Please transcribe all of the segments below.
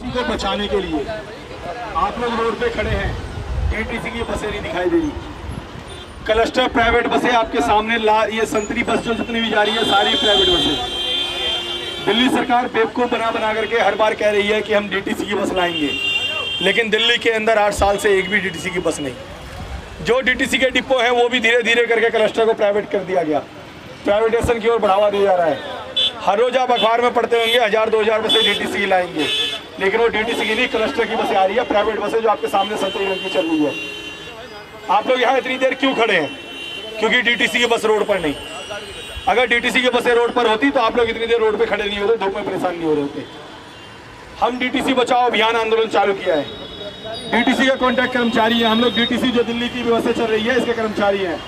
जीवन को बचाने के लिए आप लोग रोड पे खड़े हैं, डीटीसी की बसें नहीं दिखाई दे रही। क्लस्टर प्राइवेट बसें आपके सामने ये संतरी बस जो जितनी भी जा रही है सारी प्राइवेट बसें। दिल्ली सरकार बेवकूफ़ बना बना करके हर बार कह रही है कि हम डीटीसी की बस लाएंगे, लेकिन दिल्ली के अंदर 8 साल से एक भी डीटीसी की बस नहीं। जो डीटीसी के डिपो हैं वो भी धीरे धीरे करके क्लस्टर को प्राइवेट कर दिया गया, प्राइवेटाइजेशन की ओर बढ़ावा दिया जा रहा है। हर रोज आप अखबार में पढ़ते होंगे 1000-2000 बसें डीटीसी लाएंगे, लेकिन वो डीटीसी की नहीं क्लस्टर की बसें आ रही है, प्राइवेट बसें जो आपके सामने संतरी रंग की चल रही है। आप लोग यहाँ इतनी देर क्यों खड़े हैं? क्योंकि डीटीसी की बस रोड पर नहीं। अगर डीटीसी की बसें रोड पर होती तो आप लोग इतनी देर रोड पे खड़े नहीं होते, धूप में परेशान नहीं हो रहे होते। हम डीटीसी बचाओ अभियान आंदोलन चालू किया है। डीटीसी का कॉन्ट्रैक्ट कर्मचारी है हम लोग। डीटीसी जो दिल्ली की बसें चल रही है इसके कर्मचारी हैं।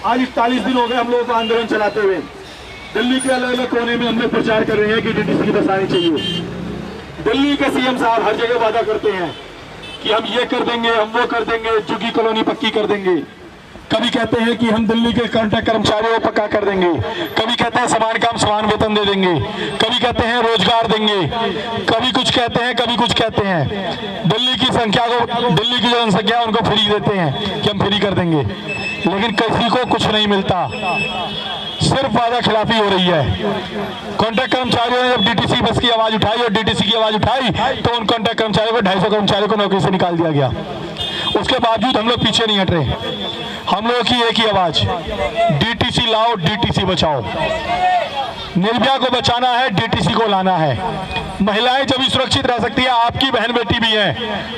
आज 41 दिन हो गए हम लोगों को आंदोलन चलाते हुए। दिल्ली के अलग अलग कोने में हम लोग प्रचार कर रहे हैं कि डीटीसी की बस आनी चाहिए। दिल्ली के सीएम साहब हर जगह वादा करते हैं कि हम ये कर देंगे, हम वो कर देंगे, झुग्गी कॉलोनी पक्की कर देंगे। कभी कहते हैं कि हम दिल्ली के कॉन्ट्रैक्ट कर्मचारियों को पक्का कर देंगे, कभी कहते हैं समान काम समान वेतन दे देंगे, कभी कहते हैं रोजगार देंगे, कभी कुछ कहते हैं, कभी कुछ कहते हैं। दिल्ली की संख्या को, दिल्ली की जो जनसंख्या उनको फ्री देते हैं कि हम फ्री कर देंगे, लेकिन किसी को कुछ नहीं मिलता, सिर्फ वादा खिलाफी हो रही है। कॉन्ट्रैक्ट कर्मचारियों ने जब डीटीसी बस की आवाज उठाई और डीटीसी की आवाज उठाई तो उन कॉन्ट्रैक्ट कर्मचारियों को 250 कर्मचारियों को नौकरी से निकाल दिया गया। उसके बावजूद हम लोग पीछे नहीं हट रहे। हम लोगों की एक ही आवाज, डीटीसी लाओ, डीटीसी बचाओ। निर्भया को बचाना है, डीटीसी को लाना है। महिलाएं जब भी सुरक्षित रह सकती है, आपकी बहन बेटी भी है,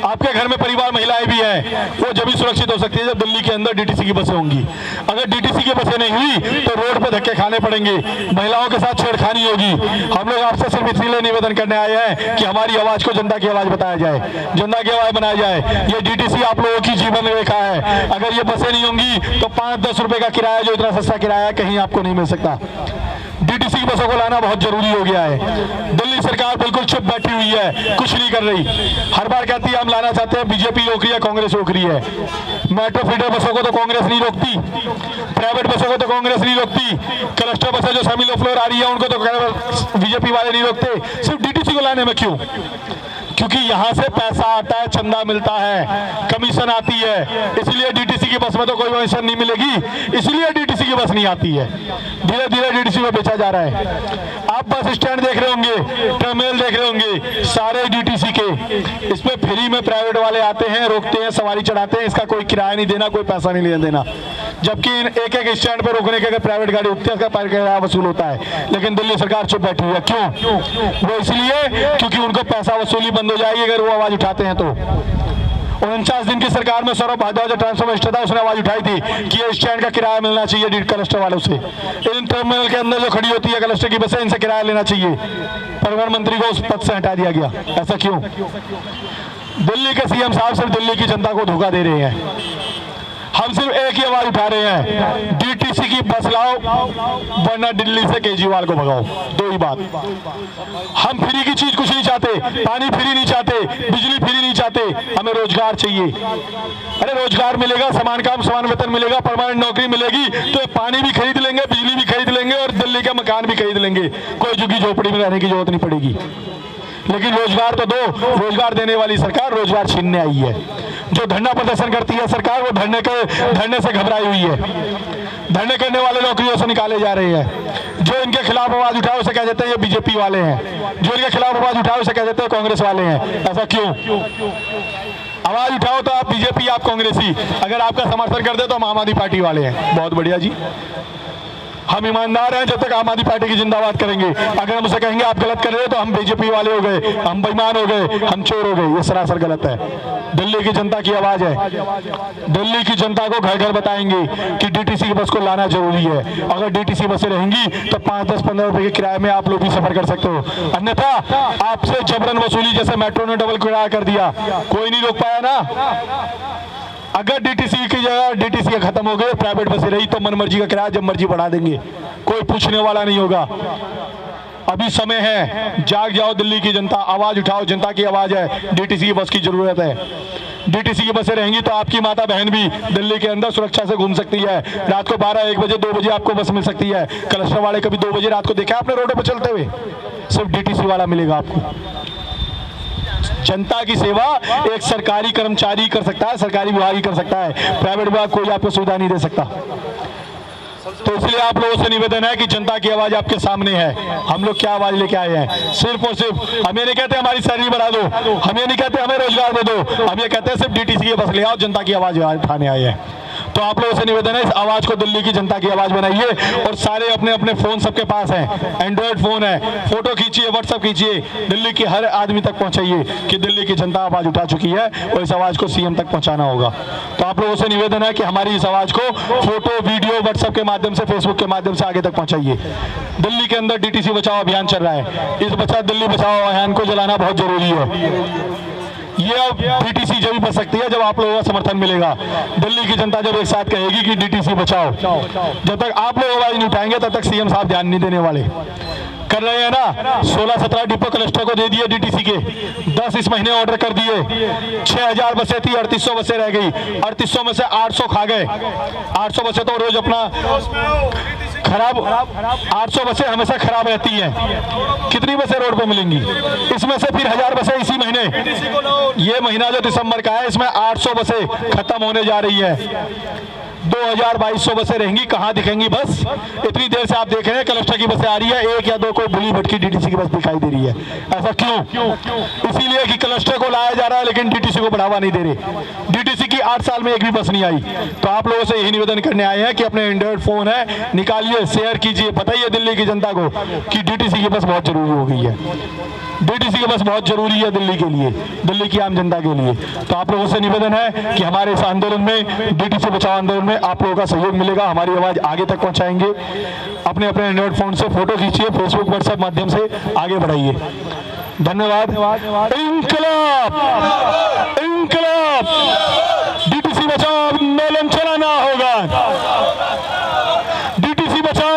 आपके घर में परिवार महिलाएं भी हैं, वो जब भी सुरक्षित हो सकती है जब दिल्ली के अंदर डीटीसी की बसें होंगी। अगर डीटीसी की बसें नहीं हुई तो रोड पर धक्के खाने पड़ेंगे, महिलाओं के साथ छेड़खानी होगी। हम लोग आपसे सिर्फ इसलिए निवेदन करने आए हैं कि हमारी आवाज को जनता की आवाज बताया जाए, जनता की आवाज बनाया जाए। ये डीटीसी आप लोगों की जीवन रेखा है। अगर ये बसें नहीं होंगी तो 5-10 रुपए का किराया, जो इतना सस्ता किराया है, कहीं आपको नहीं मिल सकता। डीटीसी की बसों को लाना बहुत जरूरी हो गया है। दिल्ली सरकार बिल्कुल चुप बैठी हुई है, कुछ नहीं कर रही। हर बार कहती है हम लाना चाहते हैं, बीजेपी रोक रही है, कांग्रेस रोक रही है। मेट्रो फीडर बसों को तो कांग्रेस नहीं रोकती, प्राइवेट बसों को तो कांग्रेस नहीं रोकती, क्लस्टर बसें जो सेमी लो फ्लोर आ रही है उनको तो बीजेपी वाले नहीं रोकते। सिर्फ डीटीसी को लाने में क्यों? क्योंकि यहाँ से पैसा आता है, चंदा मिलता है, कमीशन आती है, इसलिए डीटीसी की बस में तो कोई कमीशन नहीं मिलेगी, इसलिए डीटीसी की बस नहीं आती है। धीरे धीरे डीटीसी में बेचा जा रहा है। आप बस स्टैंड देख रहे होंगे, टर्मिनल देख रहे होंगे, सारे डीटीसी के। इसमें फ्री में प्राइवेट वाले आते हैं, रोकते हैं, सवारी चढ़ाते हैं, इसका कोई किराया नहीं देना, कोई पैसा नहीं लेना देना। जबकि एक एक स्टैंड पर रोकने के अगर प्राइवेट गाड़ी रुकती है उसका किराया वसूल होता है, लेकिन दिल्ली सरकार चुप बैठी हुई है। क्यों? वो इसलिए क्योंकि उनको पैसा वसूली बंद हो जाएगी अगर वो आवाज उठाते हैं तो। 49 दिन की सरकार में सौरभ भारद्वाज जो ट्रांसफर मिनिस्टर था उसने आवाज उठाई थी कि ये स्टैंड का किराया मिलना चाहिए क्लस्टर वालों से। इन टर्मिनल के अंदर जो खड़ी होती है क्लस्टर की बसें, इनसे किराया लेना चाहिए। परिवहन मंत्री को उस पद से हटा दिया गया। ऐसा क्यों? दिल्ली के सीएम साहब सिर्फ दिल्ली की जनता को धोखा दे रहे हैं। हम सिर्फ एक ही आवाज उठा रहे हैं, डीटीसी की बस लाओ वरना दिल्ली से केजरीवाल को भगाओ। दो ही बात। हम फ्री की चीज कुछ नहीं चाहते, पानी फ्री नहीं चाहते, बिजली फ्री नहीं चाहते, हमें रोजगार चाहिए। अरे रोजगार मिलेगा, समान काम समान वेतन मिलेगा, परमानेंट नौकरी मिलेगी तो पानी भी खरीद लेंगे, बिजली भी खरीद लेंगे और दिल्ली के मकान भी खरीद लेंगे। कोई झुग्गी झोपड़ी में रहने की जरूरत नहीं पड़ेगी। लेकिन रोजगार तो दो। रोजगार देने वाली सरकार रोजगार छीनने आई है। जो धरना प्रदर्शन करती है सरकार, वो धरने से घबराई हुई है। धरने करने वाले नौकरियों से निकाले जा रहे हैं। जो इनके खिलाफ आवाज उठाओ उसे कह देते हैं ये बीजेपी वाले हैं, जो इनके खिलाफ आवाज उठाओ उसे कह देते हैं कांग्रेस वाले हैं। ऐसा क्यों? आवाज उठाओ तो आप बीजेपी, आप कांग्रेसी, अगर आपका समर्थन कर दे तो हम आम आदमी पार्टी वाले हैं। बहुत बढ़िया जी, हम ईमानदार हैं, जब तक आम आदमी पार्टी की जिंदाबाद करेंगे। अगर हम उसे कहेंगे आप गलत कर रहे हो तो हम बीजेपी वाले हो गए, हम बेईमान हो गए, हम चोर हो गए। ये सरासर गलत है। दिल्ली की जनता की आवाज है। दिल्ली की जनता को घर घर बताएंगे कि डीटीसी की बस को लाना जरूरी है। अगर डीटीसी बसें रहेंगी तो 5, 10, 15 रुपए के किराए में आप लोग भी सफर कर सकते हो। अन्यथा आपसे जबरन वसूली, जैसे मेट्रो ने डबल किराया कर दिया, कोई नहीं रोक पाया ना। अगर डीटीसी की जगह डीटीसी खत्म हो गए, प्राइवेट बसें रही तो मनमर्जी का किराया जब मर्जी बढ़ा देंगे, कोई पूछने वाला नहीं होगा। अभी समय है, जाग जाओ दिल्ली की जनता, आवाज उठाओ, जनता की आवाज है। डीटीसी की बस की जरूरत है। डीटीसी की बसें रहेंगी तो आपकी माता बहन भी दिल्ली के अंदर सुरक्षा से घूम सकती है। रात को 12, 1 बजे, 2 बजे आपको बस मिल सकती है। क्लस्टर वाले कभी 2 बजे रात को देखा आपने रोडों पर चलते हुए? सिर्फ डीटीसी वाला मिलेगा आपको। जनता की सेवा एक सरकारी कर्मचारी कर सकता है, सरकारी विभाग ही कर सकता है, प्राइवेट विभाग कोई आपको सुविधा नहीं दे सकता। तो इसलिए आप लोगों से निवेदन है कि जनता की आवाज आपके सामने है। हम लोग क्या आवाज लेके आए हैं? सिर्फ और सिर्फ हम ये नहीं कहते हमारी सैलरी बढ़ा दो, हम ये नहीं कहते हमें रोजगार दे दो, हम ये कहते हैं सिर्फ डीटीसी की बस ले आओ, जनता की आवाज उठाने आए हैं। तो आप लोगों से निवेदन है, इस आवाज को दिल्ली की जनता की आवाज बनाइए और सारे अपने अपने फोन सबके पास हैं, एंड्रॉइड फोन है, फोटो खींचिए, व्हाट्सएप कीजिए, दिल्ली के हर आदमी तक पहुंचाइए कि दिल्ली की जनता आवाज उठा चुकी है और इस आवाज को सीएम तक पहुंचाना होगा। तो आप लोगों से निवेदन है कि हमारी इस आवाज को फोटो, वीडियो, व्हाट्सएप के माध्यम से, फेसबुक के माध्यम से आगे तक पहुंचाइए। दिल्ली के अंदर डीटीसी बचाओ अभियान चल रहा है, इस दिल्ली बचाओ अभियान को जलाना बहुत जरूरी है। ये अब डीटीसी जब भी बच सकती है जब आप लोगों का समर्थन मिलेगा। दिल्ली की जनता जब एक साथ कहेगी कि डीटीसी बचाओ, जब तक आप लोग आवाज नहीं उठाएंगे तब तक सीएम साहब ध्यान नहीं देने वाले। कर रहे हैं ना, 16-17 डिपो क्लस्टर को दे दिए डीटीसी के, 10 इस महीने ऑर्डर कर दिए, 6000 बसें थी, 3800 बसें रह गई, 3800 में से 800 खा गए। 800 बसें तो रोज अपना खराब, 800 बसें हमेशा खराब रहती हैं। कितनी बसें रोड पर मिलेंगी? इसमें से फिर 1000 बसें इसी महीने, ये महीना जो दिसंबर का है इसमें 800 बसें खत्म होने जा रही है। 2200 बसें रहेंगी, कहाँ दिखेंगी बस? इतनी देर से आप देख रहे हैं क्लस्टर की बसें आ रही है, एक या दो कोई भूली भटकी डीटीसी की बस दिखाई दे रही है। ऐसा क्यों? इसीलिए कि क्लस्टर को लाया जा रहा है लेकिन डीटीसी को बढ़ावा नहीं दे रहे। डीटीसी की 8 साल में एक भी बस नहीं आई। तो आप लोगों से यही निवेदन करने आए हैं कि अपने एंड्रॉइड फोन है निकालिए, शेयर कीजिए, बताइए दिल्ली की जनता को कि डीटीसी की बस बहुत जरूरी हो गई है। डीटीसी की बस बहुत जरूरी है दिल्ली के लिए, दिल्ली की आम जनता के लिए। तो आप लोगों से निवेदन है कि हमारे इस आंदोलन में, डीटीसी बचाओ आंदोलन में आप लोगों का सहयोग मिलेगा, हमारी आवाज आगे तक पहुंचाएंगे। अपने अपने एंड्रॉइड फोन से फोटो खींचिए, फेसबुक, व्हाट्सएप माध्यम से आगे बढ़ाइए। धन्यवाद। इंकलाब, इंकलाब, डीटीसी बचाओ आंदोलन चलाना होगा। डीटीसी बचाओ,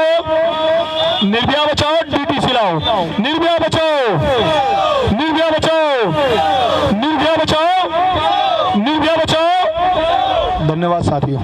निर्भया बचाओ, डीटीसी लाओ। निर्भया बचाओ, निर्भया बचाओ, निर्भया बचाओ, निर्भया बचाओ। धन्यवाद साथियों।